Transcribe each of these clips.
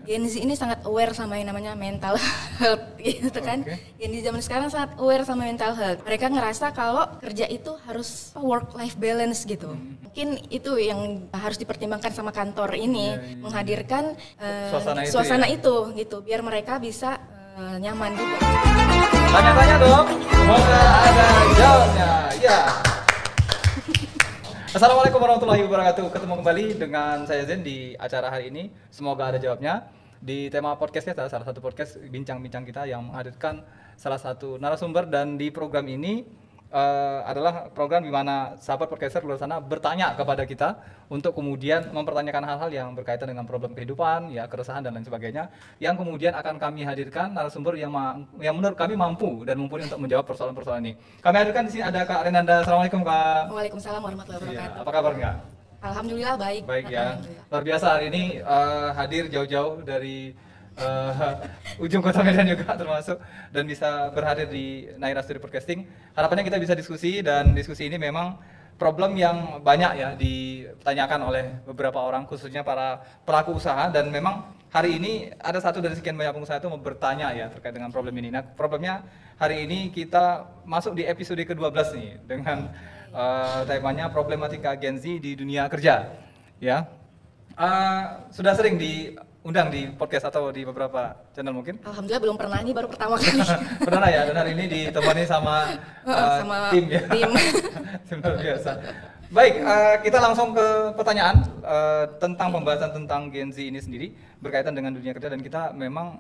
Gen Z ini sangat aware sama yang namanya mental health gitu kan. Gen Z zaman sekarang sangat aware sama mental health. Mereka ngerasa kalau kerja itu harus work life balance gitu. Mungkin itu yang harus dipertimbangkan sama kantor ini, menghadirkan suasana itu gitu biar mereka bisa nyaman juga. Tanya-tanya dong, semoga ada jawabnya. Ya. Assalamualaikum warahmatullahi wabarakatuh. Ketemu kembali dengan saya Zen di acara hari ini. Semoga ada jawabnya. Di tema podcastnya salah satu podcast bincang-bincang kita yang menghadirkan salah satu narasumber, dan di program ini adalah program di mana sahabat podcaster di luar sana bertanya kepada kita untuk kemudian mempertanyakan hal-hal yang berkaitan dengan problem kehidupan, ya keresahan dan lain sebagainya, yang kemudian akan kami hadirkan narasumber yang menurut kami mampu dan mumpuni untuk menjawab persoalan-persoalan ini. Kami hadirkan di sini ada Kak Renanda. Assalamualaikum Kak. Waalaikumsalam warahmatullahi wabarakatuh. Ya, apa kabar Kak? Alhamdulillah baik. Baik ya. Luar biasa hari ini hadir jauh-jauh dari ujung kota Medan juga termasuk, dan bisa berhadir di Naira Studio Podcasting. Harapannya kita bisa diskusi, dan diskusi ini memang problem yang banyak ya ditanyakan oleh beberapa orang, khususnya para pelaku usaha, dan memang hari ini ada satu dari sekian banyak pengusaha itu bertanya ya terkait dengan problem ini. Nah, problemnya hari ini kita masuk di episode ke-12 nih dengan temanya problematika Gen Z di dunia kerja. Ya, sudah sering diundang di podcast atau di beberapa channel mungkin? Alhamdulillah belum pernah, ini baru pertama kali. Pernah ya, dan hari ini ditemani sama tim ya. Tim luar biasa. Baik, kita langsung ke pertanyaan tentang pembahasan tentang Gen Z ini sendiri berkaitan dengan dunia kerja, dan kita memang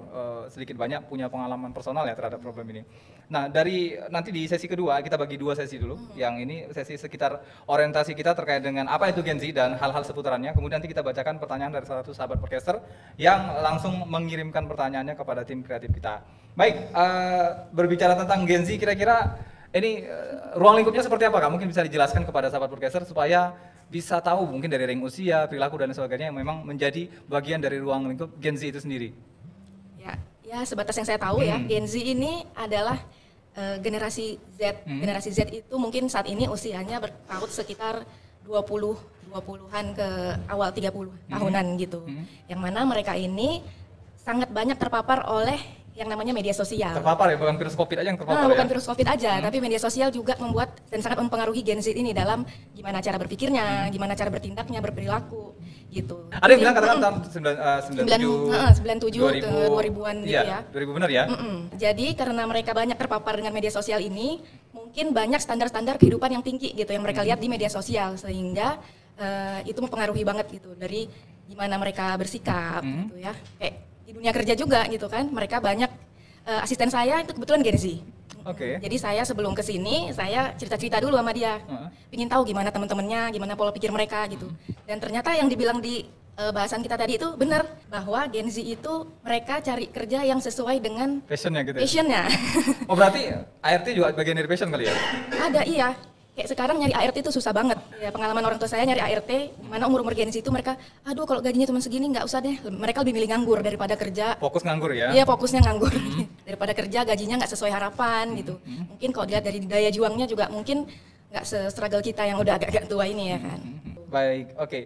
sedikit banyak punya pengalaman personal ya terhadap problem ini. Nah, dari nanti di sesi kedua kita bagi dua sesi dulu. Yang ini sesi sekitar orientasi kita terkait dengan apa itu Gen Z dan hal-hal seputarannya. Kemudian nanti kita bacakan pertanyaan dari salah satu sahabat podcaster yang langsung mengirimkan pertanyaannya kepada tim kreatif kita. Baik, berbicara tentang Gen Z, kira-kira ini ruang lingkupnya seperti apa Kak? Mungkin bisa dijelaskan kepada sahabat podcaster supaya bisa tahu mungkin dari ring usia, perilaku dan sebagainya yang memang menjadi bagian dari ruang lingkup Gen Z itu sendiri. Ya sebatas yang saya tahu ya, Gen Z ini adalah generasi Z. Generasi Z itu mungkin saat ini usianya berpaut sekitar 20-an ke awal 30 tahunan gitu. Yang mana mereka ini sangat banyak terpapar oleh yang namanya media sosial. Terpapar ya, bukan virus COVID aja yang terpapar bukan virus COVID aja, tapi media sosial juga membuat dan sangat mempengaruhi Gen Z ini dalam gimana cara berpikirnya, gimana cara bertindaknya, berperilaku gitu. Ada yang bilang katakan tahun 97 ke 2000-an gitu ya. 2000 benar ya? Jadi karena mereka banyak terpapar dengan media sosial ini, mungkin banyak standar-standar kehidupan yang tinggi gitu yang mereka lihat di media sosial, sehingga itu mempengaruhi banget gitu dari gimana mereka bersikap gitu ya. Kayak di dunia kerja juga gitu kan, mereka banyak asisten saya itu kebetulan Gen Z. Jadi saya sebelum kesini saya cerita-cerita dulu sama dia, pingin tahu gimana teman-temannya, gimana pola pikir mereka gitu. Dan ternyata yang dibilang di bahasan kita tadi itu benar, bahwa Gen Z itu mereka cari kerja yang sesuai dengan passionnya gitu. Passionnya. Oh berarti ART juga bagian dari passion kali ya? Ada, iya. Kayak sekarang nyari ART itu susah banget. Ya, pengalaman orang tua saya nyari ART, dimana umur-umur Gen Z itu mereka, aduh kalau gajinya cuma segini nggak usah deh. Mereka lebih milih nganggur daripada kerja. Fokus nganggur ya? Iya, fokusnya nganggur. Daripada kerja gajinya nggak sesuai harapan gitu. Mungkin kalau dilihat dari daya juangnya juga mungkin nggak se-struggle kita yang udah agak-agak tua ini ya kan. Baik, oke.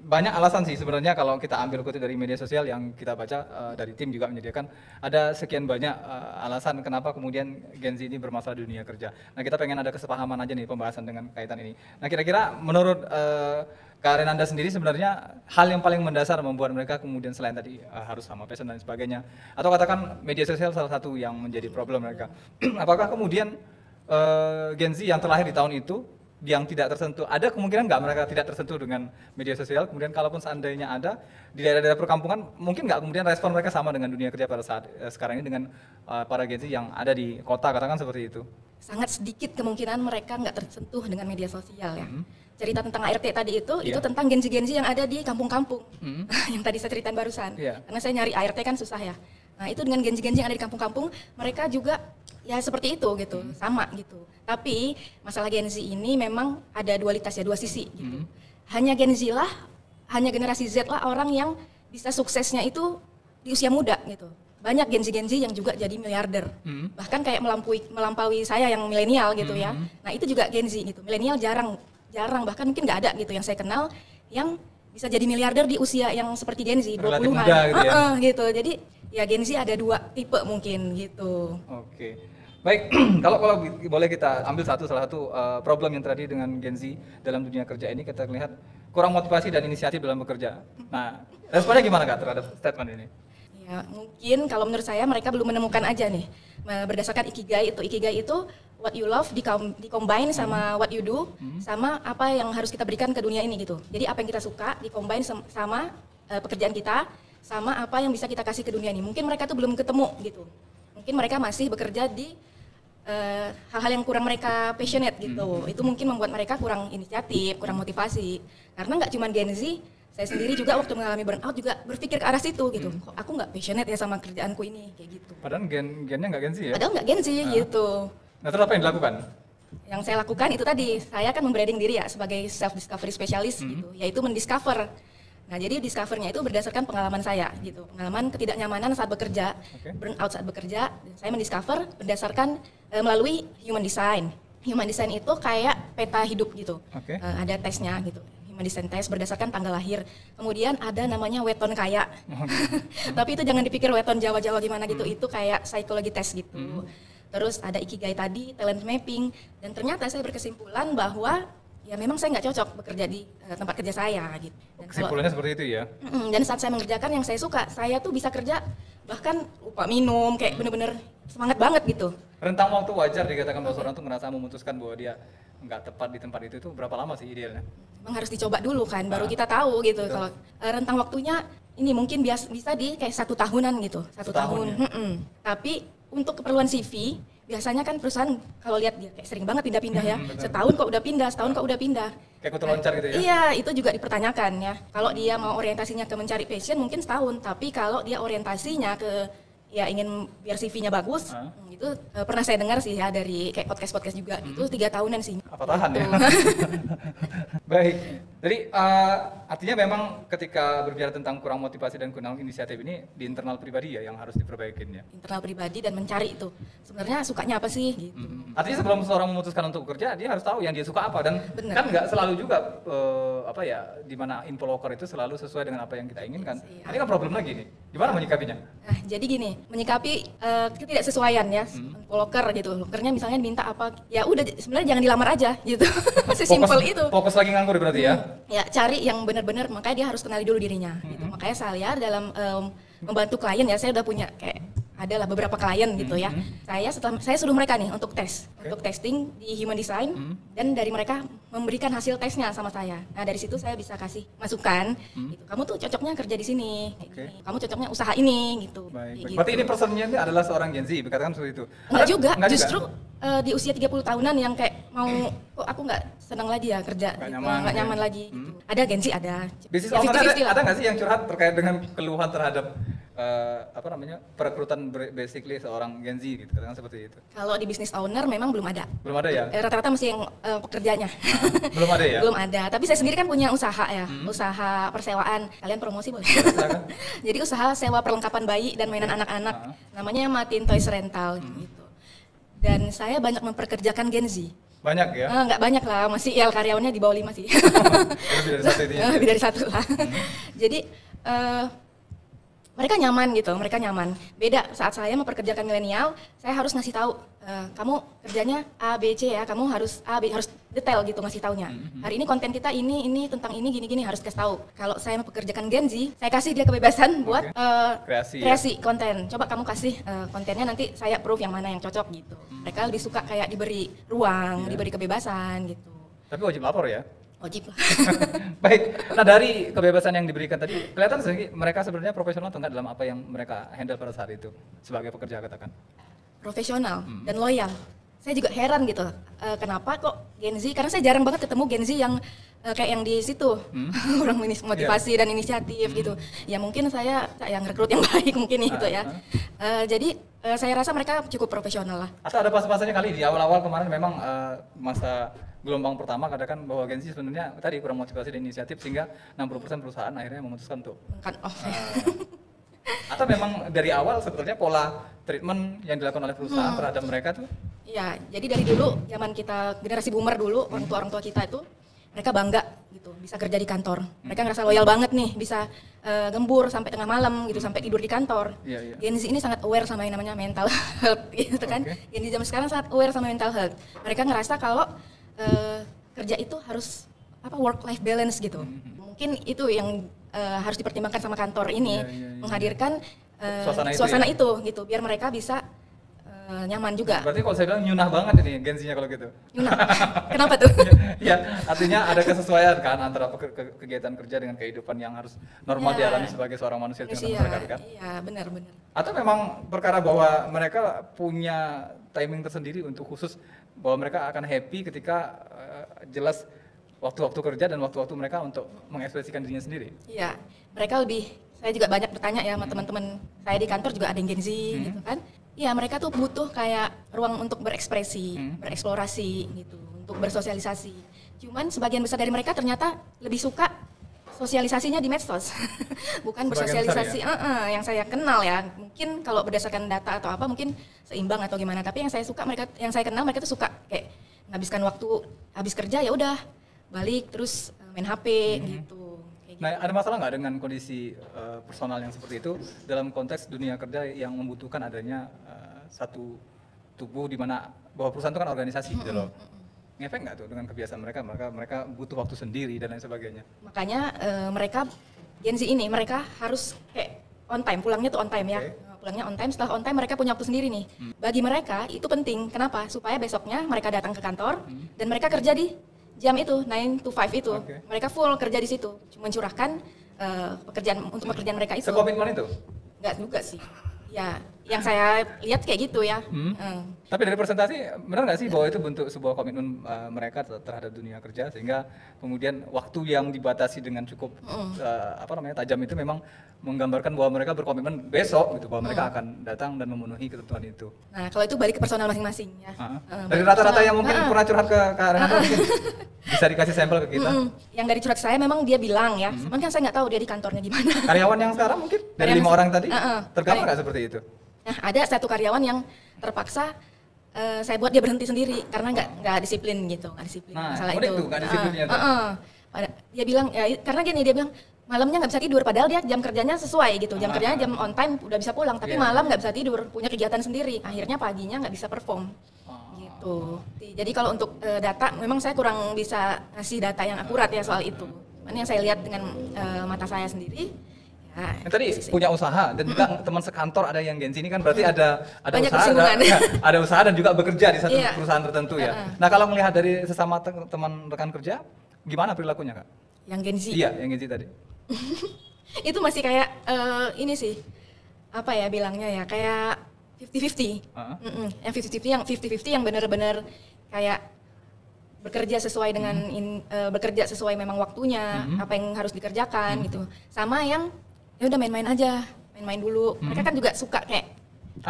Banyak alasan sih sebenarnya kalau kita ambil kutip dari media sosial yang kita baca, dari tim juga menyediakan ada sekian banyak alasan kenapa kemudian Gen Z ini bermasalah di dunia kerja. Nah kita pengen ada kesepahaman aja nih pembahasan dengan kaitan ini. Nah kira-kira menurut Kak Renanda sendiri sebenarnya hal yang paling mendasar membuat mereka kemudian selain tadi harus sama passion dan sebagainya, atau katakan media sosial salah satu yang menjadi problem mereka. Apakah kemudian Gen Z yang terlahir di tahun itu yang tidak tersentuh, ada kemungkinan nggak mereka tidak tersentuh dengan media sosial, kemudian kalaupun seandainya ada di daerah-daerah perkampungan, mungkin nggak kemudian respon mereka sama dengan dunia kerja pada saat sekarang ini dengan para Gen Z yang ada di kota, katakan seperti itu? Sangat sedikit kemungkinan mereka nggak tersentuh dengan media sosial ya. Cerita tentang ART tadi itu tentang Gen Z yang ada di kampung-kampung, yang tadi saya ceritain barusan. Karena saya nyari ART kan susah ya. Nah itu dengan Gen Z yang ada di kampung-kampung, mereka juga ya seperti itu gitu, sama gitu. Tapi masalah Gen Z ini memang ada dualitas ya, dua sisi gitu. Hanya Gen Z lah, hanya generasi Z lah orang yang bisa suksesnya itu di usia muda gitu. Banyak Gen Z yang juga jadi miliarder. Bahkan kayak melampaui saya yang milenial gitu ya. Nah itu juga Gen Z gitu. Milenial jarang bahkan mungkin nggak ada gitu yang saya kenal yang bisa jadi miliarder di usia yang seperti Gen Z, 20-an. Muda gitu ya. Gitu. Jadi ya Gen Z ada 2 tipe mungkin gitu. Oke. Baik, kalau boleh kita ambil salah satu problem yang terjadi dengan Gen Z dalam dunia kerja ini, kita lihat kurang motivasi dan inisiatif dalam bekerja. Nah, responnya gimana Kak terhadap statement ini? Ya, mungkin kalau menurut saya mereka belum menemukan aja nih. Berdasarkan Ikigai itu what you love di-combine sama what you do, sama apa yang harus kita berikan ke dunia ini gitu. Jadi apa yang kita suka di-combine sama pekerjaan kita, sama apa yang bisa kita kasih ke dunia ini. Mungkin mereka tuh belum ketemu gitu. Mungkin mereka masih bekerja di hal-hal yang kurang mereka passionate gitu. Itu mungkin membuat mereka kurang inisiatif, kurang motivasi. Karena nggak cuma Gen Z, saya sendiri juga waktu mengalami burnout juga berpikir ke arah situ gitu. Kok aku nggak passionate ya sama kerjaanku ini, kayak gitu. Padahal gennya nggak Gen Z ya? Padahal nggak Gen Z gitu. Nah, terus apa yang dilakukan? Yang saya lakukan itu tadi, saya kan membranding diri ya sebagai self-discovery specialist gitu, yaitu mendiscover. Nah, jadi discovernya itu berdasarkan pengalaman saya gitu, pengalaman ketidaknyamanan saat bekerja, burnout saat bekerja, dan saya mendiscover berdasarkan melalui human design. Human design itu kayak peta hidup gitu, ada tesnya gitu. Human design test berdasarkan tanggal lahir. Kemudian ada namanya weton kaya. Tapi itu jangan dipikir weton Jawa-Jawa gimana gitu, itu kayak psikologi tes gitu. Terus ada Ikigai tadi, talent mapping, dan ternyata saya berkesimpulan bahwa ya memang saya nggak cocok bekerja di tempat kerja saya gitu. Dan kesimpulannya seperti itu ya? Dan saat saya mengerjakan yang saya suka, saya tuh bisa kerja bahkan lupa minum, kayak bener-bener semangat banget gitu. Rentang waktu wajar dikatakan bahwa seorang tuh ngerasa memutuskan bahwa dia nggak tepat di tempat itu berapa lama sih idealnya? Memang harus dicoba dulu kan, baru kita tahu gitu. Kalau rentang waktunya ini mungkin bisa di kayak 1 tahunan gitu, 1 tahun. Ya? Tapi untuk keperluan CV, biasanya kan perusahaan kalau lihat dia kayak sering banget pindah-pindah ya. Setahun kok udah pindah, setahun kok udah pindah. Kayak kutu loncat gitu ya? Iya, itu juga dipertanyakan ya. Kalau dia mau orientasinya ke mencari passion mungkin setahun, tapi kalau dia orientasinya ke ya ingin biar CV-nya bagus, itu pernah saya dengar sih ya dari kayak podcast juga, itu 3 tahunan sih. Apa tahan ya? Baik, jadi artinya memang ketika berbicara tentang kurang motivasi dan kurang inisiatif ini di internal pribadi ya yang harus diperbaikin ya? Internal pribadi dan mencari itu, sebenarnya sukanya apa sih gitu. Artinya sebelum seorang memutuskan untuk bekerja, dia harus tahu yang dia suka apa, dan kan nggak selalu juga di mana info loker itu selalu sesuai dengan apa yang kita inginkan. Ini kan problem lagi nih, gimana menyikapinya? Nah, jadi gini, menyikapi ketidaksesuaian ya, loker gitu. Lokernya misalnya minta apa, ya udah sebenarnya jangan dilamar aja gitu. Sesimpel itu. Fokus lagi nganggur berarti ya? Ya cari yang benar-benar, makanya dia harus kenali dulu dirinya. Gitu. Makanya saya dalam membantu klien ya, saya udah punya kayak adalah beberapa klien gitu ya. Saya suruh mereka nih untuk tes, untuk testing di human design, dan dari mereka memberikan hasil tesnya sama saya. Nah dari situ saya bisa kasih masukan. Gitu. Kamu tuh cocoknya kerja di sini, kamu cocoknya usaha ini gitu. Baik. Gitu. Berarti ini personnya ini adalah seorang Gen Z, berkatakan seperti itu? Enggak juga, justru di usia 30 tahunan yang kayak mau, kok aku nggak senang lagi ya kerja, nggak nyaman lagi. Gitu. Ada Gen Z ada. Bisnis owner ada nggak sih yang curhat terkait dengan keluhan terhadap perekrutan basically seorang Gen Z gitu, katakan seperti itu? Kalau di business owner memang belum ada. Belum ada ya? Rata-rata masih yang pekerjanya. Belum ada ya? Belum ada. Tapi saya sendiri kan punya usaha ya, usaha persewaan. Kalian promosi boleh? Jadi usaha sewa perlengkapan bayi dan mainan anak-anak. Namanya Matin Toys Rental gitu. Dan saya banyak memperkerjakan Gen Z. Banyak ya? Nggak banyak lah, masih ya karyawannya di bawah 5 sih. Lebih dari satu lah. Jadi mereka nyaman gitu, mereka nyaman. Beda saat saya memperkerjakan milenial, saya harus ngasih tahu, kamu kerjanya A, B, C ya, kamu harus A, B, harus detail gitu ngasih taunya. Hari ini konten kita ini tentang ini, gini-gini harus kasih tahu. Kalau saya mempekerjakan Gen Z, saya kasih dia kebebasan buat kreasi konten. Coba kamu kasih kontennya, nanti saya approve yang mana yang cocok gitu. Mereka lebih suka kayak diberi ruang, diberi kebebasan gitu. Tapi wajib lapor ya? Wajib lah. Baik, nah dari kebebasan yang diberikan tadi, kelihatan sih mereka sebenarnya profesional atau enggak dalam apa yang mereka handle pada saat itu sebagai pekerja, katakan? Profesional dan loyal. Saya juga heran gitu, kenapa kok Gen Z, karena saya jarang banget ketemu Gen Z yang kayak yang di situ, orang motivasi dan inisiatif gitu. Ya mungkin saya yang rekrut yang baik mungkin gitu ya. Jadi saya rasa mereka cukup profesional lah. Atau ada pas-pasannya kali di awal-awal kemarin memang masa gelombang pertama katakan bahwa Gen Z sebenarnya tadi kurang motivasi dan inisiatif sehingga 60% perusahaan akhirnya memutuskan untuk atau memang dari awal sebetulnya pola treatment yang dilakukan oleh perusahaan terhadap mereka tuh? Iya, jadi dari dulu zaman kita generasi boomer dulu, orang tua kita itu mereka bangga gitu, bisa kerja di kantor. Mereka ngerasa loyal banget nih, bisa gembur sampai tengah malam gitu, sampai tidur di kantor. Gen Z ini sangat aware sama yang namanya mental health gitu kan. Gen Z zaman sekarang sangat aware sama mental health. Mereka ngerasa kalau kerja itu harus work life balance gitu. Mungkin itu yang harus dipertimbangkan sama kantor ini, menghadirkan suasana itu gitu, biar mereka bisa nyaman juga. Berarti kalau saya bilang nyunah banget ini Gen Z-nya kalau gitu. Nyunah. Kenapa tuh? Ya, artinya ada kesesuaian kan antara kegiatan kerja dengan kehidupan yang harus normal dialami sebagai seorang manusia dengan masyarakat kan? Iya, benar-benar. Atau memang perkara bahwa mereka punya timing tersendiri untuk khusus bahwa mereka akan happy ketika jelas waktu-waktu kerja dan waktu-waktu mereka untuk mengekspresikan dirinya sendiri? Iya, mereka saya juga banyak bertanya ya sama teman-teman saya di kantor juga ada yang Gen Z gitu kan. Iya, mereka tuh butuh kayak ruang untuk berekspresi, bereksplorasi gitu, untuk bersosialisasi. Cuman sebagian besar dari mereka ternyata lebih suka sosialisasinya di medsos, bukan bersosialisasi yang saya kenal ya. Mungkin kalau berdasarkan data atau apa mungkin seimbang atau gimana. Tapi yang saya kenal mereka tuh suka kayak menghabiskan waktu habis kerja ya udah balik terus main HP gitu. Nah, ada masalah nggak dengan kondisi personal yang seperti itu dalam konteks dunia kerja yang membutuhkan adanya satu tubuh di mana bahwa perusahaan itu kan organisasi gitu loh. Ngefek nggak tuh dengan kebiasaan mereka butuh waktu sendiri dan lain sebagainya. Makanya mereka Gen Z ini mereka harus kayak on time, pulangnya tuh on time ya. Pulangnya on time, setelah on time mereka punya waktu sendiri nih. Bagi mereka itu penting. Kenapa? Supaya besoknya mereka datang ke kantor dan mereka kerja di jam itu 9 to 5 itu. Mereka full kerja di situ, mencurahkan pekerjaan mereka itu. Sekomitmen itu? Enggak juga sih. Ya, yang saya lihat kayak gitu ya. Tapi dari presentasi, benar nggak sih bahwa itu bentuk sebuah komitmen mereka terhadap dunia kerja sehingga kemudian waktu yang dibatasi dengan cukup tajam itu memang menggambarkan bahwa mereka berkomitmen besok gitu bahwa mereka akan datang dan memenuhi ketentuan itu. Nah, kalau itu balik ke personal masing-masing ya. Dari rata-rata yang mungkin pernah curhat ke Renata mungkin bisa dikasih sampel ke kita. Yang dari curhat saya memang dia bilang ya, cuman kan saya nggak tahu dia di kantornya gimana. Karyawan yang sekarang mungkin dari 5 orang tadi tergambar nggak seperti itu? Nah, ada satu karyawan yang terpaksa saya buat dia berhenti sendiri karena nggak disiplin gitu, nggak disiplin masalah itu. Nggak disiplinnya dia bilang ya karena gini dia bilang malamnya nggak bisa tidur padahal dia jam kerjanya sesuai gitu, jam kerjanya jam on time udah bisa pulang tapi malam nggak bisa tidur, punya kegiatan sendiri, akhirnya paginya nggak bisa perform gitu. Jadi kalau untuk data memang saya kurang bisa ngasih data yang akurat ya soal itu. Cuman yang saya lihat dengan mata saya sendiri. Tadi punya usaha dan juga teman sekantor ada yang Gen Z ini kan berarti ada banyak usaha, ada usaha dan juga bekerja di satu perusahaan tertentu ya. Nah kalau melihat dari sesama teman rekan kerja, gimana perilakunya Kak? Yang Gen Z? Iya, yang Gen Z tadi. Itu masih kayak ini sih, apa ya bilangnya ya, kayak 50-50. Yang 50-50 yang benar-benar kayak bekerja sesuai dengan bekerja sesuai memang waktunya, apa yang harus dikerjakan gitu. Sama yang ya udah main-main aja, main-main dulu. Mereka kan juga suka kayak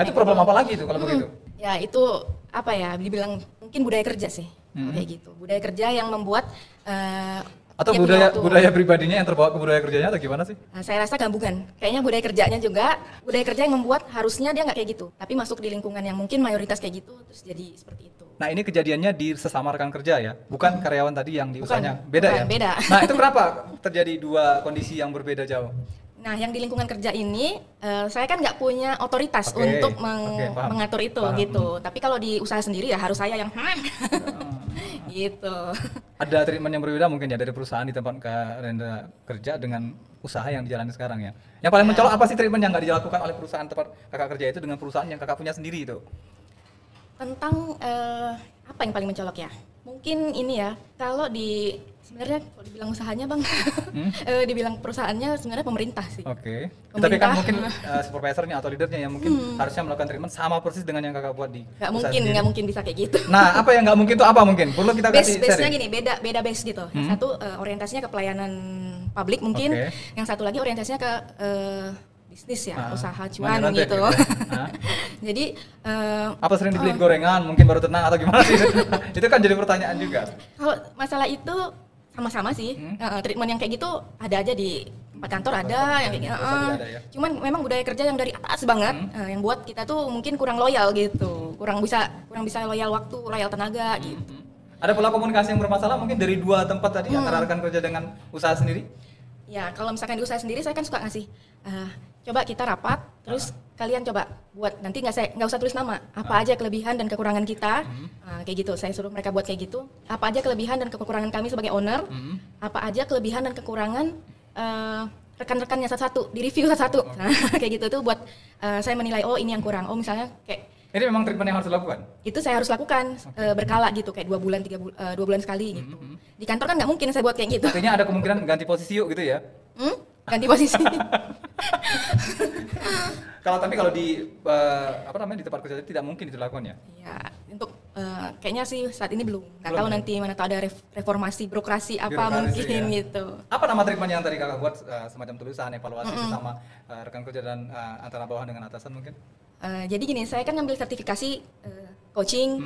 itu problem apa lagi itu kalau begitu? Ya itu apa ya, dibilang mungkin budaya kerja sih. Kayak gitu. Budaya kerja yang membuat atau budaya pribadinya yang terbawa ke budaya kerjanya atau gimana sih? Saya rasa gabungan. Kayaknya budaya kerjanya juga, budaya kerja yang membuat harusnya dia nggak kayak gitu. Tapi masuk di lingkungan yang mungkin mayoritas kayak gitu, terus jadi seperti itu. Nah ini kejadiannya di sesama rekan kerja ya? Bukan karyawan tadi yang di usahanya? Beda ya? Beda. Nah itu kenapa terjadi dua kondisi yang berbeda jauh? Nah yang di lingkungan kerja ini, saya kan nggak punya otoritas untuk mengatur itu gitu. Tapi kalau di usaha sendiri ya harus saya yang gitu. Ada treatment yang berbeda mungkin ya dari perusahaan di tempat Renata kerja dengan usaha yang dijalani sekarang ya. Yang paling mencolok apa sih treatment yang nggak dilakukan oleh perusahaan tempat kakak kerja itu dengan perusahaan yang kakak punya sendiri itu? Tentang apa yang paling mencolok ya? Mungkin ini ya, kalau sebenarnya kalau dibilang usahanya Bang, dibilang perusahaannya sebenarnya pemerintah sih. Oke. Tapi kan mungkin supervisornya atau leadernya yang mungkin harusnya melakukan treatment sama persis dengan yang kakak buat di nggak mungkin bisa kayak gitu. Nah, apa yang nggak mungkin itu apa mungkin? Perlu kita kasih base-nya gini, beda base gitu. Yang satu orientasinya ke pelayanan publik mungkin, yang satu lagi orientasinya ke bisnis ya, usaha cuan gitu. Jadi apa sering dibeli gorengan mungkin baru tenang atau gimana sih? Itu kan jadi pertanyaan juga. Kalau masalah itu sama-sama sih. Treatment yang kayak gitu ada aja di tempat kantor ada yang kayak gitu. Cuman memang budaya kerja yang dari atas banget yang buat kita tuh mungkin kurang loyal gitu. Kurang bisa loyal waktu, loyal tenaga gitu. Ada pola komunikasi yang bermasalah mungkin dari dua tempat tadi antara rekan kerja dengan usaha sendiri? Ya, kalau misalkan di usaha sendiri saya kan suka ngasih, coba kita rapat, terus kalian coba buat, nanti nggak usah tulis nama, apa aja kelebihan dan kekurangan kita, kayak gitu. Saya suruh mereka buat kayak gitu, apa aja kelebihan dan kekurangan kami sebagai owner, apa aja kelebihan dan kekurangan rekan-rekannya satu-satu, di review satu-satu, kayak gitu tuh buat saya menilai, oh ini yang kurang, oh misalnya kayak ini memang treatment yang harus dilakukan? Itu saya harus lakukan berkala gitu, kayak 2 bulan sekali gitu. Di kantor kan nggak mungkin saya buat kayak gitu. Artinya ada kemungkinan ganti posisi yuk gitu ya? Ganti posisi. Kalau di di tempat kerja tidak mungkin itu dilakukan ya? Iya, untuk kayaknya sih saat ini belum. Nggak tahu nanti mana tahu ada reformasi birokrasi apa mungkin ya. Gitu. Apa nama treatment yang tadi kakak buat, semacam tulisan evaluasi bersama rekan kerja dan antara bawah dengan atasan mungkin? Jadi gini, saya kan ngambil sertifikasi coaching,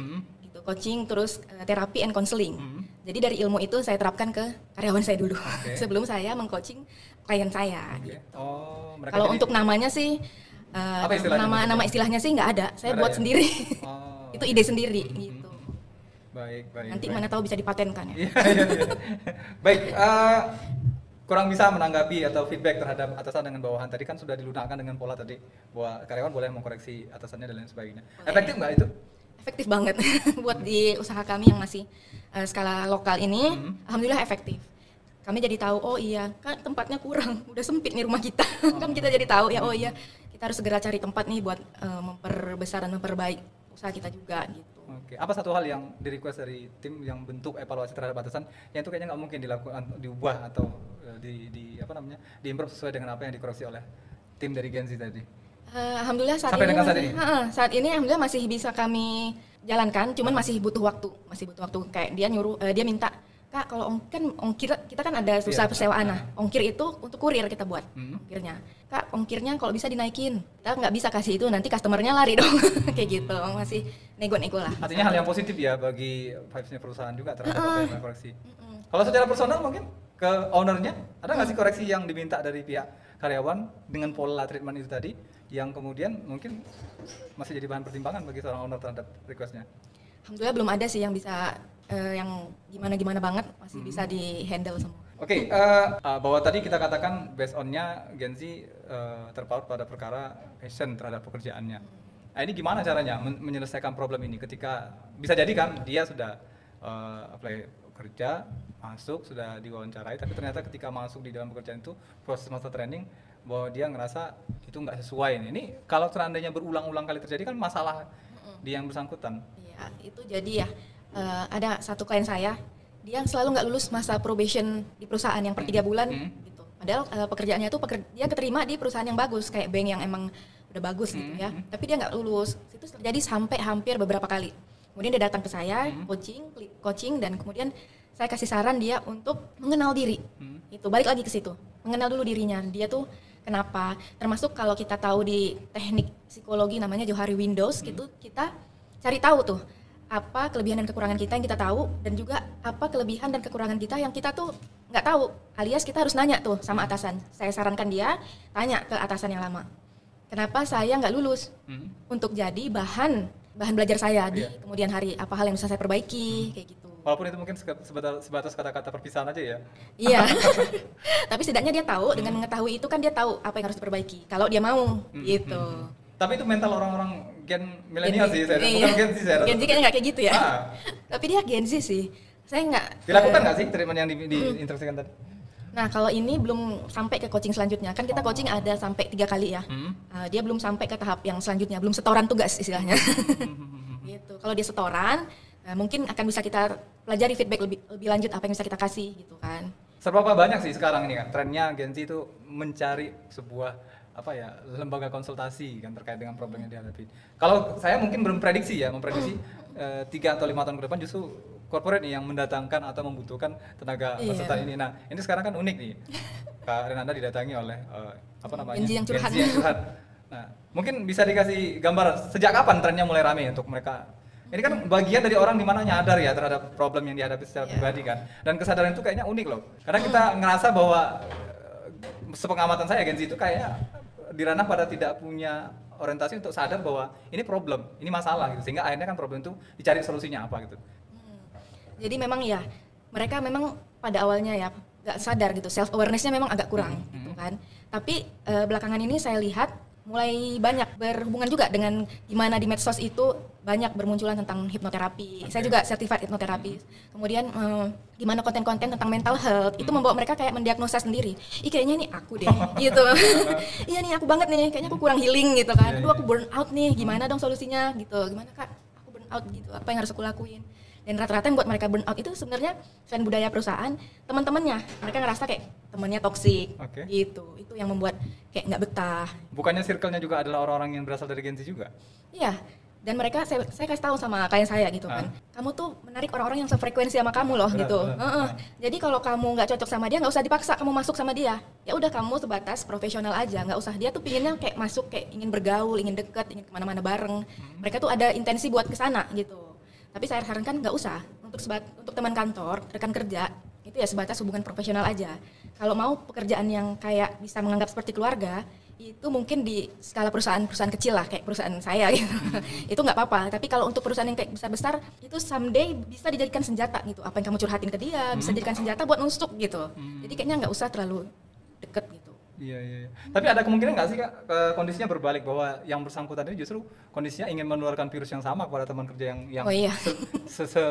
gitu, coaching terus terapi and counseling. Jadi dari ilmu itu saya terapkan ke karyawan saya dulu sebelum saya mengcoaching klien saya. Gitu. Oh, kalau untuk namanya sih, nama istilahnya sih nggak ada, saya buat sendiri. Itu ide sendiri gitu. Baik. Nanti mana tahu bisa dipatenkan ya. Iya. Baik. Kurang bisa menanggapi atau feedback terhadap atasan dengan bawahan tadi kan sudah dilunakkan dengan pola tadi bahwa karyawan boleh mengkoreksi atasannya dan lain sebagainya. Efektif nggak itu? Efektif banget buat di usaha kami yang masih skala lokal ini, alhamdulillah efektif. Kami jadi tahu, oh iya kan tempatnya kurang, udah sempit nih rumah kita. Kan kita jadi tahu ya, oh iya kita harus segera cari tempat nih buat memperbesar dan memperbaik usaha kita juga gitu. Oke, apa satu hal yang di request dari tim yang bentuk evaluasi terhadap atasan yang itu kayaknya nggak mungkin dilakukan, diubah atau diimprove sesuai dengan apa yang dikoreksi oleh tim dari Gen Z tadi? Alhamdulillah saat ini alhamdulillah masih bisa kami jalankan, cuman masih butuh waktu. Kayak dia nyuruh, dia minta, Kak kalau ongkir kita kan ada susah persewaan, ongkir itu untuk kurir kita buat ongkirnya. Kak ongkirnya kalau bisa dinaikin, kita nggak bisa kasih itu nanti customernya lari dong. Kayak gitu, masih nego-nego lah. Artinya hal yang positif ya bagi vibes-nya perusahaan juga terhadap apa yang koreksi. Kalau secara personal mungkin ke ownernya, ada nggak sih koreksi yang diminta dari pihak karyawan dengan pola treatment itu tadi yang kemudian mungkin masih jadi bahan pertimbangan bagi seorang owner terhadap requestnya? Alhamdulillah belum ada sih yang bisa yang gimana-gimana banget, masih bisa di-handle semua. Oke, bahwa tadi kita katakan based on-nya Gen Z terpaut pada perkara passion terhadap pekerjaannya. Nah ini gimana caranya menyelesaikan problem ini ketika bisa jadi kan dia sudah apply kerja, masuk, sudah diwawancarai, tapi ternyata ketika masuk di dalam pekerjaan itu proses masa training bahwa dia ngerasa itu nggak sesuai. Ini kalau seandainya berulang-ulang kali terjadi kan masalah di yang bersangkutan. Iya, itu jadi ya ada satu klien saya, dia selalu nggak lulus masa probation di perusahaan yang per 3 bulan gitu. Padahal pekerjaannya itu dia keterima di perusahaan yang bagus kayak bank yang emang udah bagus gitu ya. Tapi dia nggak lulus. Itu terjadi sampai hampir beberapa kali. Kemudian dia datang ke saya, coaching dan kemudian saya kasih saran dia untuk mengenal diri. Itu balik lagi ke situ. Mengenal dulu dirinya. Dia tuh kenapa? Termasuk kalau kita tahu di teknik psikologi namanya Johari Windows gitu, kita cari tahu tuh apa kelebihan dan kekurangan kita yang kita tahu dan juga apa kelebihan dan kekurangan kita yang kita tuh nggak tahu. Alias kita harus nanya tuh sama atasan. Saya sarankan dia tanya ke atasan yang lama. Kenapa saya nggak lulus? Untuk jadi bahan belajar saya di kemudian hari, apa hal yang bisa saya perbaiki, kayak gitu. Walaupun itu mungkin sebatas kata-kata perpisahan aja ya. Iya. Tapi setidaknya dia tahu, dengan mengetahui itu kan dia tahu apa yang harus diperbaiki. Kalau dia mau, gitu. Tapi itu mental orang-orang Gen milenial sih, saya bukan Gen Z saya. Gen Z kayaknya nggak kayak gitu ya. Tapi dia Gen Z sih. Saya nggak. Dilakukan nggak sih treatment yang diinstruksikan tadi? Nah kalau ini belum sampai ke coaching selanjutnya, kan kita coaching ada sampai 3 kali ya. Dia belum sampai ke tahap yang selanjutnya, belum setoran tugas istilahnya. Gitu. Kalau dia setoran, mungkin akan bisa kita pelajari feedback lebih lanjut apa yang bisa kita kasih gitu kan. Seberapa banyak sih sekarang ini kan trennya Gen Z itu mencari sebuah lembaga konsultasi kan terkait dengan problem yang dihadapi. Kalau saya mungkin memprediksi 3 atau 5 tahun ke depan justru corporate nih yang mendatangkan atau membutuhkan tenaga konsultan ini. Nah, ini sekarang kan unik nih. Kak Renanda didatangi oleh Gen Z yang curhat. Nah, mungkin bisa dikasih gambar sejak kapan trennya mulai rame untuk mereka. Ini kan bagian dari orang dimana nyadar ya terhadap problem yang dihadapi secara pribadi kan. Dan kesadaran itu kayaknya unik loh. Karena kita ngerasa bahwa sepengamatan saya Gen Z itu kayaknya di ranah pada tidak punya orientasi untuk sadar bahwa ini problem, ini masalah gitu. Sehingga akhirnya kan problem itu dicari solusinya apa gitu. Jadi memang ya mereka memang pada awalnya ya nggak sadar gitu, self awareness-nya memang agak kurang gitu kan. Tapi belakangan ini saya lihat mulai banyak berhubungan juga dengan gimana di medsos itu banyak bermunculan tentang hipnoterapi. Saya juga certified hipnoterapi. Kemudian gimana konten-konten tentang mental health itu membawa mereka kayak mendiagnosa sendiri. Kayaknya nih aku deh gitu. Iya nih aku banget nih, kayaknya aku kurang healing gitu kan. Aduh aku burn out nih, gimana dong solusinya gitu. Gimana Kak? Aku burn out gitu. Apa yang harus aku lakuin? Dan rata-rata yang buat mereka burn out itu sebenarnya selain budaya perusahaan, teman-temannya. Mereka ngerasa kayak temannya toksik gitu. Itu yang membuat kayak nggak betah. Bukannya circle-nya juga adalah orang-orang yang berasal dari Gen Z juga? Iya. Dan mereka, saya kasih tahu sama klien saya gitu kan, kamu tuh menarik orang-orang yang sefrekuensi sama kamu loh gitu. Jadi kalau kamu nggak cocok sama dia, nggak usah dipaksa kamu masuk sama dia. Ya udah kamu sebatas profesional aja, nggak usah. Dia tuh pinginnya kayak masuk, kayak ingin bergaul, ingin deket, ingin kemana-mana bareng. Mereka tuh ada intensi buat kesana gitu. Tapi saya sarankan nggak usah. Untuk teman kantor, rekan kerja, itu ya sebatas hubungan profesional aja. Kalau mau pekerjaan yang kayak bisa menganggap seperti keluarga, itu mungkin di skala perusahaan kecil lah, kayak perusahaan saya gitu. Itu nggak apa-apa. Tapi kalau untuk perusahaan yang kayak besar-besar, itu someday bisa dijadikan senjata gitu. Apa yang kamu curhatin ke dia, bisa dijadikan senjata buat nusuk gitu. Jadi kayaknya nggak usah terlalu deket gitu. Iya. Tapi ada kemungkinan nggak sih Kak, kondisinya berbalik bahwa yang bersangkutan ini justru kondisinya ingin menularkan virus yang sama kepada teman kerja yang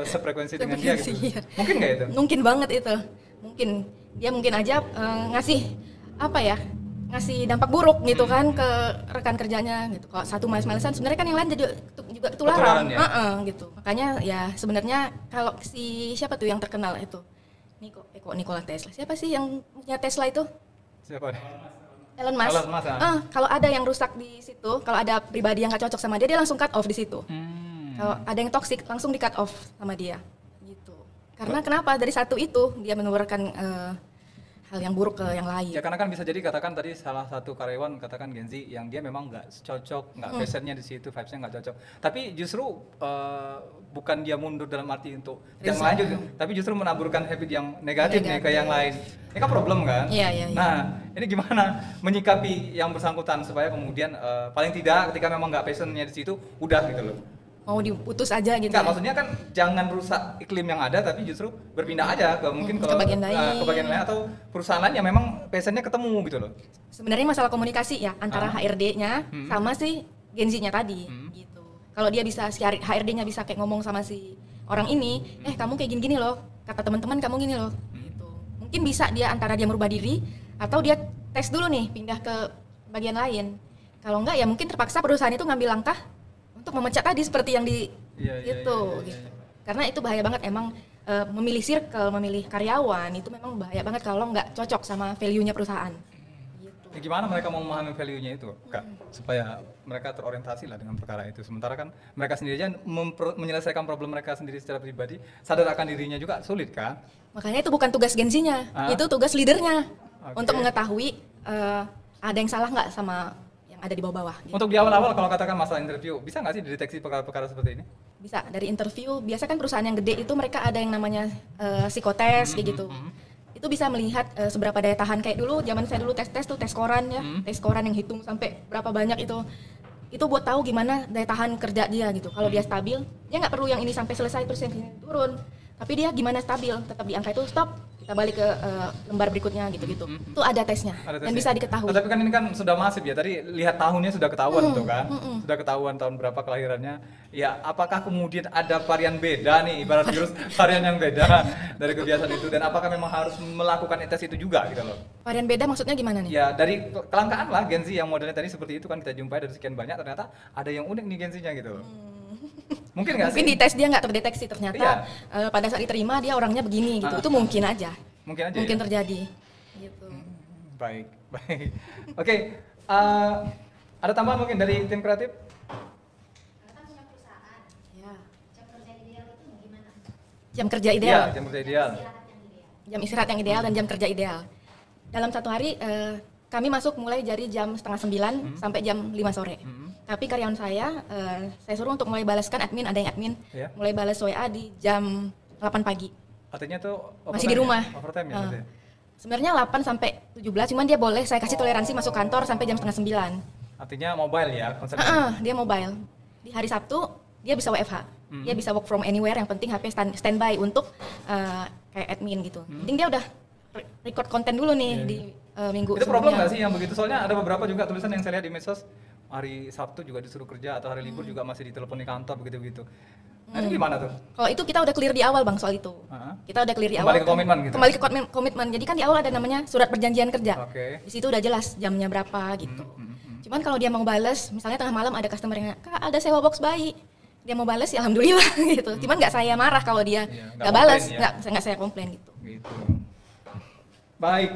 sefrekuensi dengan dia gitu. Iya. Mungkin nggak itu? Mungkin banget itu. Dia mungkin aja ngasih dampak buruk gitu kan ke rekan kerjanya gitu. Kalau satu males-malesan sebenarnya kan yang lain juga ketularan ya? Gitu. Makanya ya sebenarnya kalau siapa tuh yang terkenal itu? Nikola Tesla. Siapa sih yang punya Tesla itu? Siapa? Elon Musk. Kalau ada yang rusak di situ, kalau ada pribadi yang gak cocok sama dia langsung cut off di situ. Kalau ada yang toksik langsung di cut off sama dia. Gitu. Karena kenapa? Dari satu itu dia menularkan hal yang buruk ke yang lain. Ya karena kan bisa jadi katakan tadi salah satu karyawan katakan Gen Z yang dia memang nggak cocok, nggak passionnya di situ, vibesnya nggak cocok. Tapi justru bukan dia mundur dalam arti untuk yang lanjut, tapi justru menaburkan habit yang negatif nih ke yang lain. Ini kan problem kan? Iya. Nah ini gimana menyikapi yang bersangkutan supaya kemudian paling tidak ketika memang nggak passionnya di situ udah gitu loh. Mau diputus aja gitu. Enggak, maksudnya kan jangan rusak iklim yang ada tapi justru berpindah aja ke mungkin ke bagian lain atau perusahaan lain yang memang passionnya ketemu gitu loh. Sebenarnya masalah komunikasi ya antara HRD-nya sama si Gen Z-nya tadi gitu. Kalau dia bisa si HRD-nya bisa kayak ngomong sama si orang ini, kamu kayak gini-gini loh, kata teman-teman kamu gini loh gitu. Mungkin bisa dia antara dia merubah diri atau dia tes dulu nih pindah ke bagian lain. Kalau enggak ya mungkin terpaksa perusahaan itu ngambil langkah untuk memecat tadi seperti yang di gitu. Karena itu bahaya banget emang memilih circle, memilih karyawan itu memang bahaya banget kalau nggak cocok sama value-nya perusahaan. Gitu. Ya, gimana mereka mau memahami value-nya itu, Kak? Supaya mereka terorientasi lah dengan perkara itu. Sementara kan mereka sendiri aja menyelesaikan problem mereka sendiri secara pribadi, sadar akan dirinya juga sulit kan? Makanya itu bukan tugas Gen Z-nya, itu tugas leadernya untuk mengetahui ada yang salah nggak sama ada di bawah-bawah. Gitu. Untuk di awal-awal kalau katakan masalah interview, bisa nggak sih dideteksi perkara-perkara seperti ini? Bisa, dari interview, biasa kan perusahaan yang gede itu mereka ada yang namanya psikotes kayak gitu. Itu bisa melihat seberapa daya tahan, kayak dulu, zaman saya dulu tes tuh tes koran ya, tes koran yang hitung sampai berapa banyak itu buat tahu gimana daya tahan kerja dia gitu. Kalau dia stabil, dia nggak perlu yang ini sampai selesai terus yang ini turun. Tapi dia gimana stabil, tetap di angka itu stop, kita balik ke lembar berikutnya gitu-gitu. Itu ada tesnya dan bisa diketahui. Tapi kan ini kan sudah masif ya, tadi lihat tahunnya sudah ketahuan tuh kan, sudah ketahuan tahun berapa kelahirannya. Ya apakah kemudian ada varian beda nih, ibarat virus varian yang beda dari kebiasaan itu, dan apakah memang harus melakukan tes itu juga gitu loh? Varian beda maksudnya gimana nih? Ya dari kelangkaan lah Gen Z yang modelnya tadi seperti itu kan kita jumpai dari sekian banyak, ternyata ada yang unik nih Gen Z-nya gitu loh. Mungkin nggak sih? Mungkin di tes dia nggak terdeteksi ternyata pada saat diterima dia orangnya begini gitu. Itu mungkin aja. Mungkin ya? Terjadi. Gitu. Baik. Oke, ada tambahan mungkin dari tim kreatif? Karena punya perusahaan. Ya. Jam kerja ideal itu gimana? Jam kerja ideal. Jam kerja ideal. Jam istirahat yang ideal dan jam kerja ideal. Dalam satu hari kami masuk mulai dari jam 8:30 sampai jam 5 sore. Tapi karyawan saya suruh untuk mulai balaskan admin, ada yang admin, mulai balas WA di jam 8 pagi. Artinya tuh masih di rumah. Overtime ya? Sebenarnya 8 sampai 17, cuman dia boleh saya kasih toleransi masuk kantor sampai jam 8:30. Artinya mobile ya konsepnya? Dia mobile. Di hari Sabtu dia bisa WFH. Dia bisa work from anywhere, yang penting HP standby untuk kayak admin gitu. Penting dia udah record konten dulu nih di minggu itu problem nggak sih yang begitu? Soalnya ada beberapa juga tulisan yang saya lihat di medsos, hari Sabtu juga disuruh kerja atau hari libur juga masih ditelepon di kantor begitu-begitu. Nah, itu gimana tuh? Kalau itu kita udah clear di awal Bang soal itu. Kita udah clear di awal. Kembali ke komitmen gitu. Kembali ke komitmen. Jadi kan di awal ada namanya surat perjanjian kerja. Okay. Di situ udah jelas jamnya berapa gitu. Cuman kalau dia mau bales, misalnya tengah malam ada customer yang, "Kak, ada sewa box bayi." Dia mau bales ya alhamdulillah gitu. Cuman nggak saya marah kalau dia nggak balas, nggak saya komplain gitu. Baik.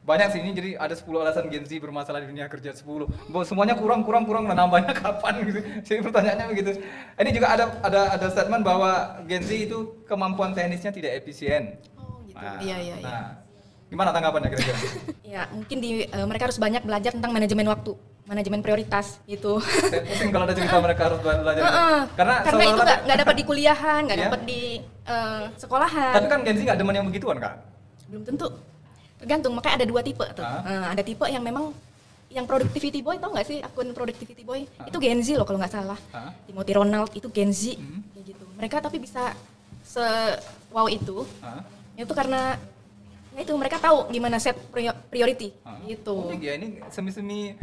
Banyak sih ini, jadi ada 10 alasan Gen Z bermasalah di dunia kerja 10. Semuanya kurang, nambahnya kapan gitu. Jadi pertanyaannya begitu. Ini juga ada statement bahwa Gen Z itu kemampuan teknisnya tidak efisien. Oh gitu. Iya. Nah, gimana tanggapannya kira-kira? Ya, mungkin mereka harus banyak belajar tentang manajemen waktu, manajemen prioritas gitu. Saya pusing kalau ada cerita mereka harus belajar. Karena itu nggak dapat di kuliahan, nggak dapat di sekolahan. Tapi kan Gen Z nggak demen yang begituan, Kak? Belum tentu. Tergantung, makanya ada 2 tipe tuh. Ada tipe yang memang yang productivity boy, tau nggak sih akun productivity boy? Itu Gen Z loh kalau nggak salah. Timothy Ronald itu Gen Z, kayak gitu. Mereka tapi bisa wow itu karena ya itu mereka tahu gimana set priority gitu. Ya ini semi-semi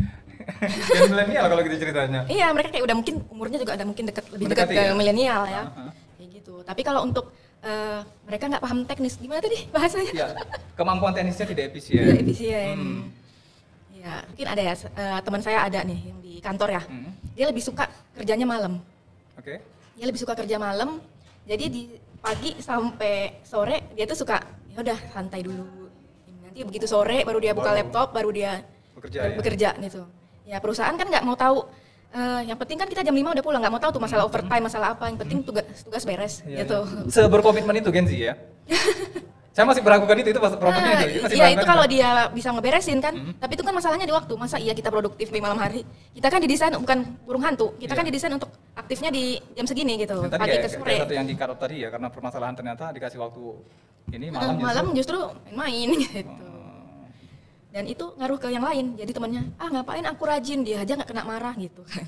Gen milenial kalau gitu ceritanya. Iya, mereka kayak udah mungkin umurnya juga ada mungkin lebih dekat ke milenial ya. Kayak gitu. Tapi kalau untuk mereka nggak paham teknis, gimana tadi bahasanya? Ya, kemampuan teknisnya tidak efisien. Tidak efisien. Ya, mungkin ada ya, teman saya ada nih yang di kantor ya. Dia lebih suka kerjanya malam. Oke. Dia lebih suka kerja malam. Jadi di pagi sampai sore dia tuh suka ya udah santai dulu. Nanti begitu sore baru dia buka laptop, baru dia bekerja gitu. Ya perusahaan kan nggak mau tahu. Yang penting kan kita jam 5 udah pulang, nggak mau tahu tuh masalah overtime, masalah apa. Yang penting tugas beres gitu. Seberkomitmen itu Gen Z ya? Saya masih meragukan itu problemnya itu. Iya, itu kalau dia bisa ngeberesin kan. Tapi itu kan masalahnya di waktu. Masa iya kita produktif di malam hari? Kita kan didesain bukan burung hantu. Kita kan didesain untuk aktifnya di jam segini gitu. Tadi pagi ke sore. Satu yang di karot tadi ya, karena permasalahan ternyata dikasih waktu ini malam justru main gitu. Dan itu ngaruh ke yang lain. Jadi temannya, ngapain aku rajin, dia aja nggak kena marah gitu kan.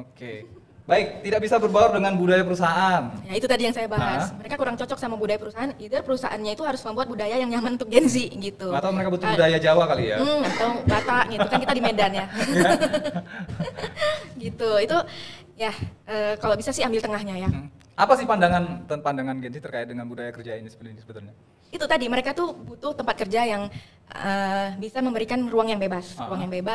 Oke. Baik, tidak bisa berbaur dengan budaya perusahaan. Ya itu tadi yang saya bahas. Mereka kurang cocok sama budaya perusahaan. Either perusahaannya itu harus membuat budaya yang nyaman untuk Gen Z gitu. Atau mereka butuh budaya Jawa kali ya. Atau Batak gitu kan, kita di Medan ya. Gitu. Itu ya kalau bisa sih ambil tengahnya ya. Apa sih pandangan Gen Z terkait dengan budaya kerja ini sebetulnya? Itu tadi, mereka tuh butuh tempat kerja yang bisa memberikan ruang yang bebas,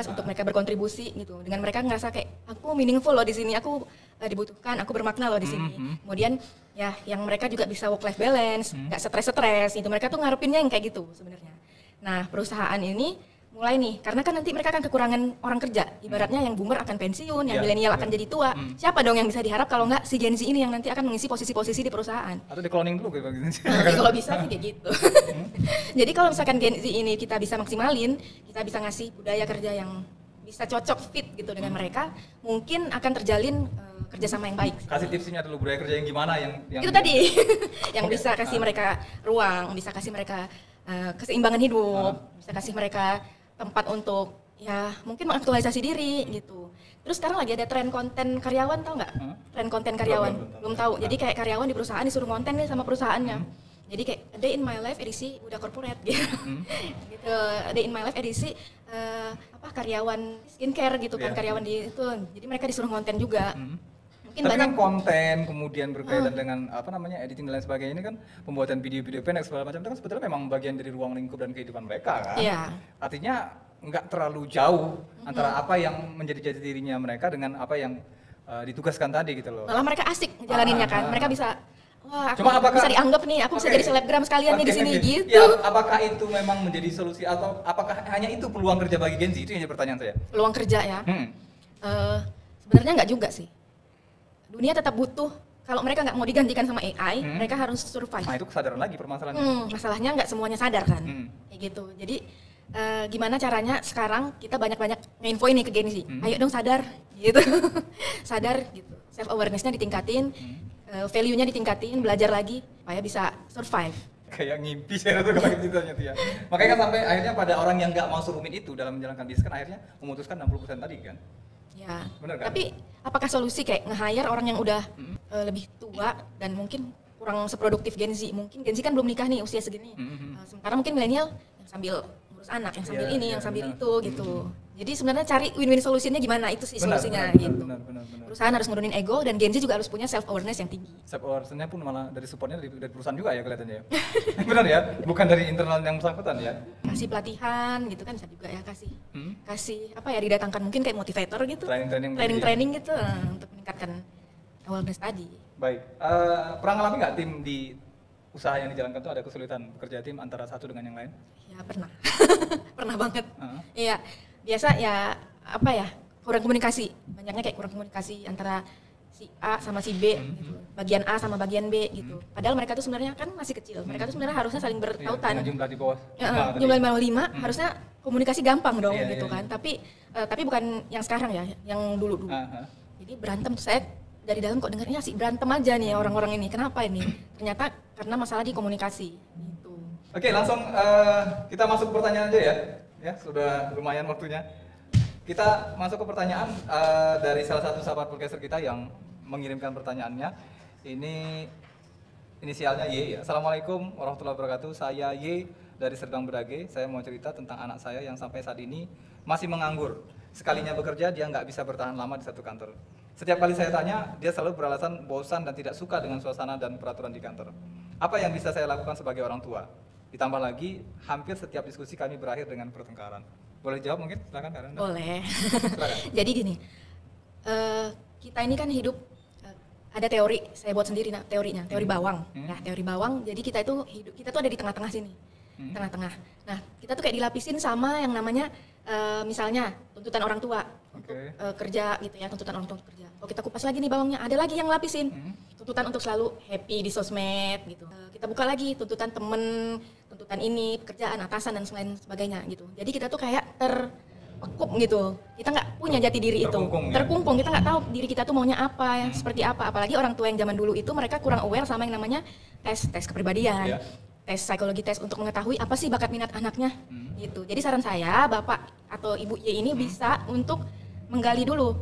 untuk mereka berkontribusi gitu. Dengan mereka ngerasa kayak aku meaningful loh di sini, aku dibutuhkan, aku bermakna loh di sini. Kemudian ya yang mereka juga bisa work life balance, nggak stres gitu. Mereka tuh ngarepinnya yang kayak gitu sebenarnya. Nah, perusahaan ini mulai nih, karena kan nanti mereka akan kekurangan orang kerja. Ibaratnya yang boomer akan pensiun, yang milenial akan jadi tua. Siapa dong yang bisa diharap kalau nggak si Gen Z ini yang nanti akan mengisi posisi-posisi di perusahaan? Atau di cloning dulu gitu. Kalau bisa sih kayak gitu. Jadi kalau misalkan Gen Z ini kita bisa maksimalin, kita bisa ngasih budaya kerja yang bisa cocok fit gitu dengan mereka, mungkin akan terjalin kerjasama yang baik. Kasih tipsnya dulu, budaya kerja yang gimana yang itu tadi yang bisa kasih mereka ruang, bisa kasih mereka keseimbangan hidup, bisa kasih mereka tempat untuk ya mungkin mengaktualisasi diri gitu. Terus sekarang lagi ada tren konten karyawan, tau nggak? Tren konten karyawan, belum tahu. Jadi kayak karyawan di perusahaan disuruh konten nih sama perusahaannya. Jadi kayak a day in my life edisi udah corporate gitu. Gitu. A day in my life edisi karyawan skincare gitu kan, karyawan di itu. Jadi mereka disuruh konten juga. Tapi kan konten kemudian berkaitan dengan editing dan lain sebagainya ini kan pembuatan video-video pendek segala macam itu kan sebetulnya memang bagian dari ruang lingkup dan kehidupan mereka kan. Artinya nggak terlalu jauh antara apa yang menjadi jati dirinya mereka dengan apa yang ditugaskan tadi gitu loh. Malah mereka asik jalaninnya kan. Mereka bisa bisa dianggap nih, aku bisa jadi selebgram sekalian di sini gitu. Ya, apakah itu memang menjadi solusi atau apakah hanya itu peluang kerja bagi Gen Z? Itu yang jadi pertanyaan saya. Peluang kerja ya. Sebenarnya nggak juga sih. Dunia tetap butuh, kalau mereka nggak mau digantikan sama AI, mereka harus survive. Nah itu kesadaran lagi permasalahannya. Masalahnya nggak semuanya sadar kan, kayak gitu. Jadi gimana caranya sekarang kita banyak-banyak nge-info ini ke Gen Z. Ayo dong sadar, gitu. Sadar gitu. Self awareness-nya ditingkatin, value-nya ditingkatin, belajar lagi supaya bisa survive. Kayak ngimpi saya tuh kalau gitu ya. Makanya kan sampai akhirnya pada orang yang nggak mau serumit itu dalam menjalankan bisnis kan akhirnya memutuskan 60% tadi kan. Ya. Benar kan? Tapi apakah solusi kayak nge-hire orang yang udah lebih tua dan mungkin kurang seproduktif Gen Z? Mungkin Gen Z kan belum nikah nih usia segini. Sementara mungkin milenial yang sambil ngurus anak, yang sambil yang sambil itu gitu. Jadi sebenarnya cari win-win solusinya gimana, itu sih solusinya gitu. Benar. Perusahaan harus nurunin ego dan Gen Z juga harus punya self awareness yang tinggi. Self awareness-nya pun malah dari supportnya dari perusahaan juga ya kelihatannya ya. Benar ya, bukan dari internal yang bersangkutan ya. Kasih pelatihan gitu kan bisa juga ya, kasih apa ya, didatangkan mungkin kayak motivator gitu. Training gitu untuk meningkatkan awareness tadi. Baik. Pernah ngalami nggak tim di usaha yang dijalankan tuh ada kesulitan bekerja tim antara satu dengan yang lain? Ya pernah. Pernah banget. Iya. Biasa ya apa ya, kurang komunikasi, banyaknya kayak kurang komunikasi antara si A sama si B gitu, bagian A sama bagian B gitu. Padahal mereka tuh sebenarnya kan masih kecil, mereka tuh sebenarnya harusnya saling bertautan. Jumlah di bawah. Jumlah 5, harusnya komunikasi gampang dong gitu kan. Tapi bukan yang sekarang ya, yang dulu. Jadi berantem tuh saya dari dalam kok dengarnya sih berantem aja nih orang-orang ini. Kenapa ini? Ternyata karena masalah di komunikasi gitu. Oke, langsung kita masuk ke pertanyaan aja ya. Ya, sudah lumayan waktunya. Kita masuk ke pertanyaan dari salah satu sahabat podcaster kita yang mengirimkan pertanyaannya. Ini inisialnya Y ya. Assalamualaikum warahmatullahi wabarakatuh. Saya Y dari Serdang Brage. Saya mau cerita tentang anak saya yang sampai saat ini masih menganggur. Sekalinya bekerja dia nggak bisa bertahan lama di satu kantor. Setiap kali saya tanya, dia selalu beralasan bosan dan tidak suka dengan suasana dan peraturan di kantor. Apa yang bisa saya lakukan sebagai orang tua? Ditambah lagi, hampir setiap diskusi kami berakhir dengan pertengkaran. Boleh jawab mungkin? Silakan Kak Renda. Boleh. Jadi gini, kita ini kan hidup, ada teori, saya buat sendiri teorinya, teori bawang. Nah, teori bawang, jadi kita itu hidup, kita tuh ada di tengah-tengah sini. Tengah-tengah. Nah, kita tuh kayak dilapisin sama yang namanya, misalnya tuntutan orang tua untuk kerja gitu ya, tuntutan orang tua untuk kerja. Kalau kita kupas lagi nih bawangnya, ada lagi yang lapisin. Tuntutan untuk selalu happy di sosmed gitu. Kita buka lagi tuntutan temen, tuntutan ini, pekerjaan, atasan dan lain sebagainya gitu. Jadi kita tuh kayak terpekup gitu. Kita nggak punya jati diri terkungkung. Kita nggak tahu diri kita tuh maunya apa, seperti apa. Apalagi orang tua yang zaman dulu itu mereka kurang aware sama yang namanya tes kepribadian. Tes psikologi, tes untuk mengetahui apa sih bakat minat anaknya gitu. Jadi saran saya, Bapak atau Ibu Y ini bisa untuk menggali dulu,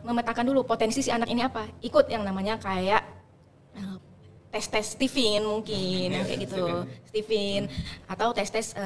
memetakan dulu potensi si anak ini apa. Ikut yang namanya kayak tes Stephen mungkin, kayak gitu, Stephen, atau tes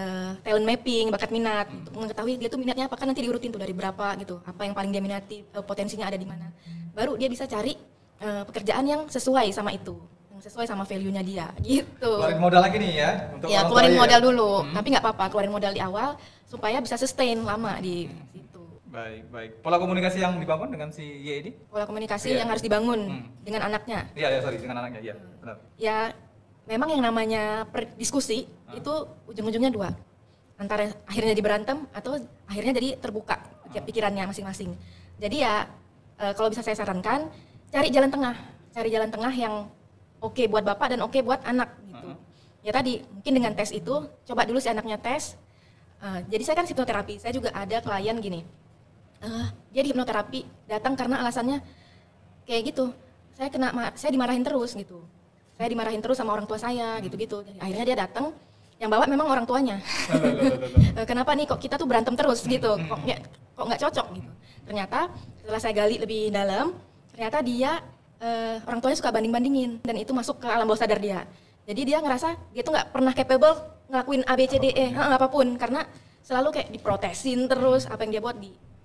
talent mapping, bakat minat, untuk mengetahui dia tuh minatnya apa, kan nanti diurutin tuh dari berapa gitu, apa yang paling dia minati, potensinya ada di mana. Baru dia bisa cari pekerjaan yang sesuai sama itu, sesuai sama value-nya dia gitu. Keluarin modal lagi nih ya untuk ya, keluarin modal dulu, tapi nggak apa-apa, keluarin modal di awal supaya bisa sustain lama di situ. Baik. Pola komunikasi yang dibangun dengan si Y ini? Pola komunikasi yang harus dibangun dengan anaknya. Dengan anaknya, iya, benar. Ya, memang yang namanya diskusi itu ujung-ujungnya dua. Antara akhirnya jadi berantem atau akhirnya jadi terbuka pikirannya masing-masing. Jadi ya, kalau bisa saya sarankan, cari jalan tengah yang oke buat bapak dan oke buat anak gitu. Ya tadi mungkin dengan tes itu coba dulu si anaknya tes. Jadi saya kan hipnoterapi, saya juga ada klien gini. Dia di hipnoterapi datang karena alasannya kayak gitu. Saya dimarahin terus gitu. Saya dimarahin terus sama orang tua saya gitu-gitu. Jadi akhirnya dia datang, yang bawa memang orang tuanya. Kenapa nih kok kita tuh berantem terus gitu? Kok nggak cocok gitu. Ternyata setelah saya gali lebih dalam, ternyata dia orang tuanya suka banding-bandingin dan itu masuk ke alam bawah sadar dia. Jadi dia ngerasa dia tuh nggak pernah capable ngelakuin A, B, C, D, E, apapun karena selalu kayak diprotesin terus apa yang dia buat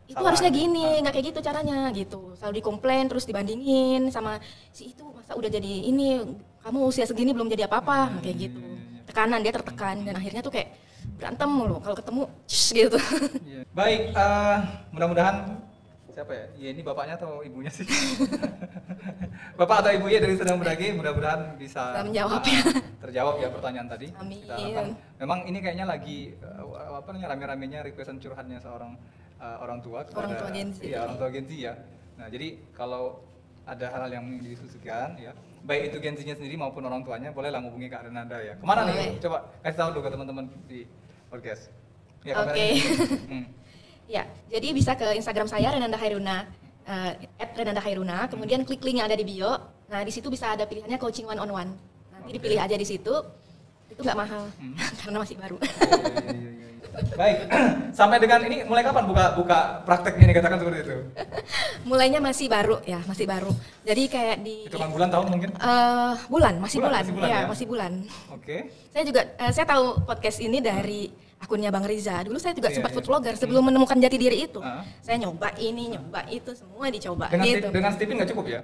itu salah, harusnya gini, nggak kayak gitu caranya gitu. Selalu dikomplain terus dibandingin sama si itu, masa udah jadi ini, kamu usia segini belum jadi apa-apa, kayak gitu. Tekanan, dia tertekan dan akhirnya tuh kayak berantem mulu kalau ketemu gitu. Baik, mudah-mudahan siapa ya? Ya ini bapaknya atau ibunya sih? Bapak atau ibunya dari Serdang Brage, mudah-mudahan bisa terjawab ya pertanyaan tadi. Amin. Memang ini kayaknya lagi rame-ramenya requestan curhatnya seorang orang tua kepada orang tua Gen Z ya. Nah, jadi kalau ada hal-hal yang ingin didiskusikan ya, baik itu Gen Z-nya sendiri maupun orang tuanya, bolehlah menghubungi Kak Renanda ya. Kemana nih? Coba kasih tahu dulu ke teman-teman di podcast. Ya, ya, jadi bisa ke Instagram saya Renanda Hairuna, @renanda-hairuna, kemudian klik link yang ada di bio. Nah, di situ bisa ada pilihannya coaching one on one. Nanti dipilih aja di situ. Itu nggak mahal karena masih baru. Baik, sampai dengan ini mulai kapan buka prakteknya nih, katakan seperti itu? Mulainya masih baru ya, masih baru. Jadi kayak di hitungan bulan tahun mungkin? Masih bulan ya, masih bulan. Oke. Saya juga saya tahu podcast ini dari akunnya Bang Riza. Dulu saya juga sempat food vlogger sebelum menemukan jati diri itu. Saya nyoba ini, nyoba itu, semua dicoba. Dengan Stephen nggak cukup ya?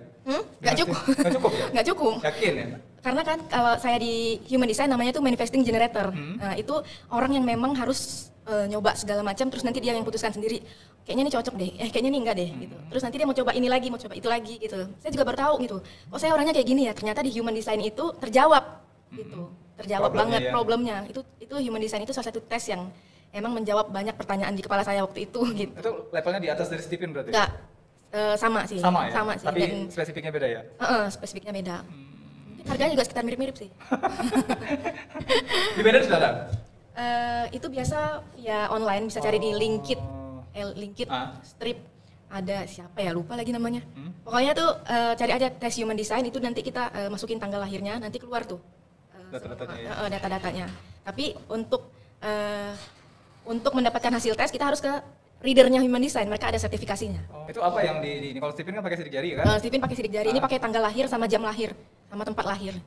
Nggak cukup. Nggak cukup ya? Nggak cukup. Yakin ya? Karena kan kalau saya di Human Design namanya tuh manifesting generator. Nah, itu orang yang memang harus nyoba segala macam, terus nanti dia yang putuskan sendiri. Kayaknya ini cocok deh, kayaknya ini enggak deh gitu. Terus nanti dia mau coba ini lagi, mau coba itu lagi gitu. Saya juga baru tahu gitu. Oh, saya orangnya kayak gini ya. Ternyata di Human Design itu terjawab gitu. Terjawab banget problemnya. Itu Human Design itu salah satu tes yang emang menjawab banyak pertanyaan di kepala saya waktu itu gitu. Itu levelnya di atas dari Stephen berarti? Enggak. Sama sih. Sama ya? Sama sih. Tapi spesifiknya beda ya? Spesifiknya beda. Harganya juga sekitar mirip-mirip sih. Di Medan sudah ada? Itu biasa ya online, bisa cari di Linkit, Strip, ada siapa ya, lupa lagi namanya. Pokoknya tuh cari aja tes Human Design, itu nanti kita masukin tanggal lahirnya, nanti keluar tuh data-datanya. Tapi untuk mendapatkan hasil tes kita harus ke readernya Human Design, mereka ada sertifikasinya. Itu apa yang di kalau Stephen kan pakai sidik jari kan? Stephen pakai sidik jari, ini pakai tanggal lahir sama jam lahir, sama tempat lahir.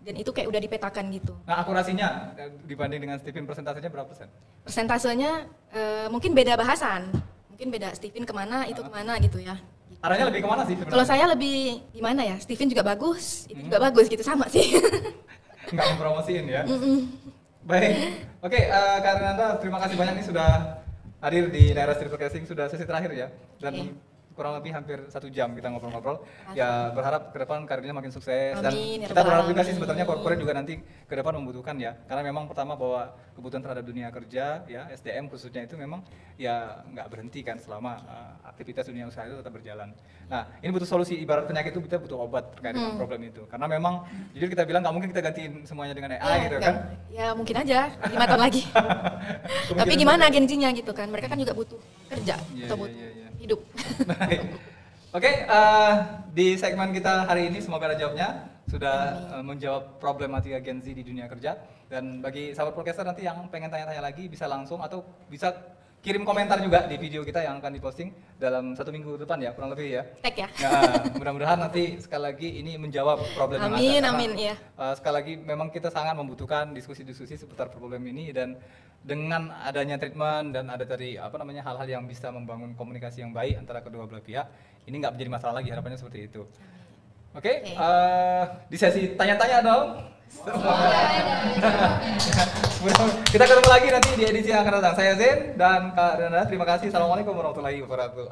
Dan itu kayak udah dipetakan gitu. Nah, akurasinya dibanding dengan Stephen persentasenya berapa persen? Persentasenya mungkin beda bahasan, mungkin beda Stephen kemana, itu kemana gitu ya. Arahnya lebih kemana sih sebenarnya? Kalau saya lebih gimana ya, Stephen juga bagus, itu juga bagus gitu, sama sih. Nggak mempromosiin ya? Baik, oke, Kak Renanda, terima kasih banyak nih sudah hadir di Naira Street Forecasting, sudah sesi terakhir ya, dan kurang lebih hampir 1 jam kita ngobrol-ngobrol. Ya berharap ke depan karirnya makin sukses. Amin, dan kita berharap juga sih sebetulnya corporate juga nanti ke depan membutuhkan ya, karena memang pertama bahwa kebutuhan terhadap dunia kerja ya, SDM khususnya itu memang ya nggak berhenti kan selama aktivitas dunia usaha itu tetap berjalan. Nah, ini butuh solusi, ibarat penyakit itu kita butuh obat terkait dengan problem itu, karena memang jujur kita bilang nggak mungkin kita gantiin semuanya dengan AI gitu kan. Ya mungkin aja 5 tahun lagi. Tapi gimana agensinya gitu kan, mereka kan juga butuh kerja atau butuh hidup. Baik. Oke, di segmen kita hari ini semoga ada jawabnya, sudah menjawab problematika Gen Z di dunia kerja. Dan bagi sahabat podcaster nanti yang pengen tanya-tanya lagi bisa langsung atau bisa kirim komentar juga di video kita yang akan diposting dalam 1 minggu depan ya, kurang lebih ya. Tag ya. Nah, mudah-mudahan nanti sekali lagi ini menjawab problem yang ada. Amin, iya. Sekali lagi memang kita sangat membutuhkan diskusi-diskusi seputar problem ini, dan dengan adanya treatment dan ada tadi hal-hal yang bisa membangun komunikasi yang baik antara kedua belah pihak, ini nggak menjadi masalah lagi, harapannya seperti itu. Oke. Di sesi tanya-tanya dong. Kita ketemu lagi nanti di edisi yang akan datang. Saya Zen dan Kak Renanda, terima kasih. Assalamualaikum warahmatullahi wabarakatuh.